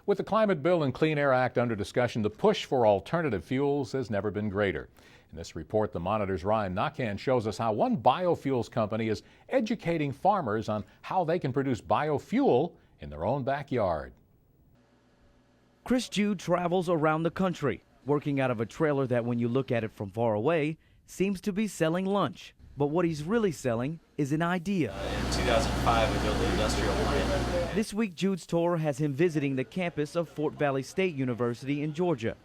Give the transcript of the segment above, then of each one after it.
With the Climate Bill and Clean Air Act under discussion, the push for alternative fuels has never been greater. In this report, the Monitor's Naquin shows us how one biofuels company is educating farmers on how they can produce biofuel in their own backyard. Chris Jude travels around the country, working out of a trailer that, when you look at it from far away, seems to be selling lunch. But what he's really selling is an idea. In 2005, we built an industrial plant. This week, Jude's tour has him visiting the campus of Fort Valley State University in Georgia,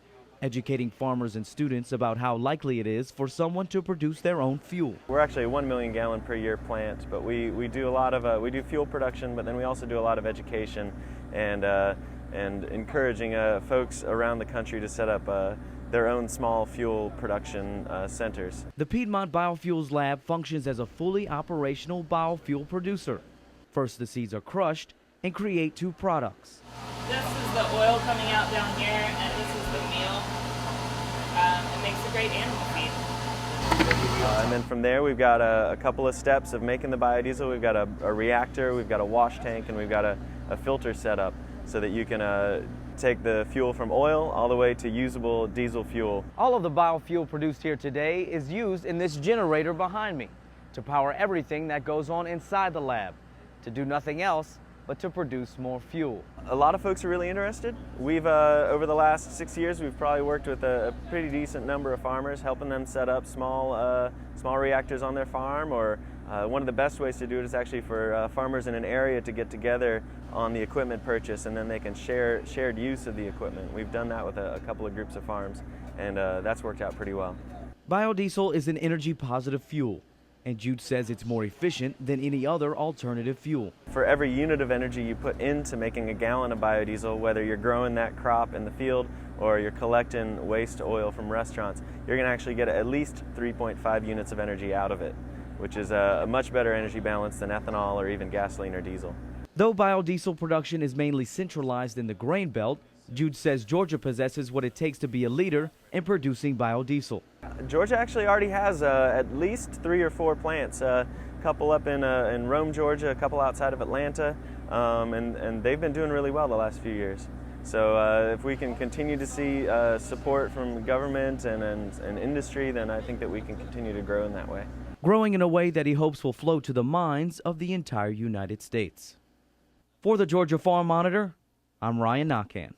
educating farmers and students about how likely it is for someone to produce their own fuel. We're actually a 1 million gallon per year plant, but we do a lot of we do fuel production, but then we also do a lot of education and encouraging folks around the country to set up their own small fuel production centers. The Piedmont Biofuels Lab functions as a fully operational biofuel producer. First, the seeds are crushed and create two products. This is the oil coming out down here, and this is the meal. It makes a great animal feed. And then from there, we've got a couple of steps of making the biodiesel. We've got a reactor, we've got a wash tank, and we've got a filter set up so that you can take the fuel from oil all the way to usable diesel fuel. All of the biofuel produced here today is used in this generator behind me to power everything that goes on inside the lab, to do nothing else but to produce more fuel. A lot of folks are really interested. We've, over the last 6 years, we've probably worked with a pretty decent number of farmers, helping them set up small reactors on their farm, or one of the best ways to do it is actually for farmers in an area to get together on the equipment purchase, and then they can shared use of the equipment. We've done that with a couple of groups of farms, and that's worked out pretty well. Biodiesel is an energy-positive fuel, and Jude says it's more efficient than any other alternative fuel. For every unit of energy you put into making a gallon of biodiesel, whether you're growing that crop in the field or you're collecting waste oil from restaurants, you're going to actually get at least 3.5 units of energy out of it, which is a much better energy balance than ethanol or even gasoline or diesel. Though biodiesel production is mainly centralized in the grain belt, Jude says Georgia possesses what it takes to be a leader in producing biodiesel. Georgia actually already has at least 3 or 4 plants, a couple up in Rome, Georgia, a couple outside of Atlanta, and they've been doing really well the last few years. So if we can continue to see support from the government and industry, then I think that we can continue to grow in that way. Growing in a way that he hopes will flow to the minds of the entire United States. For the Georgia Farm Monitor, I'm Naquin.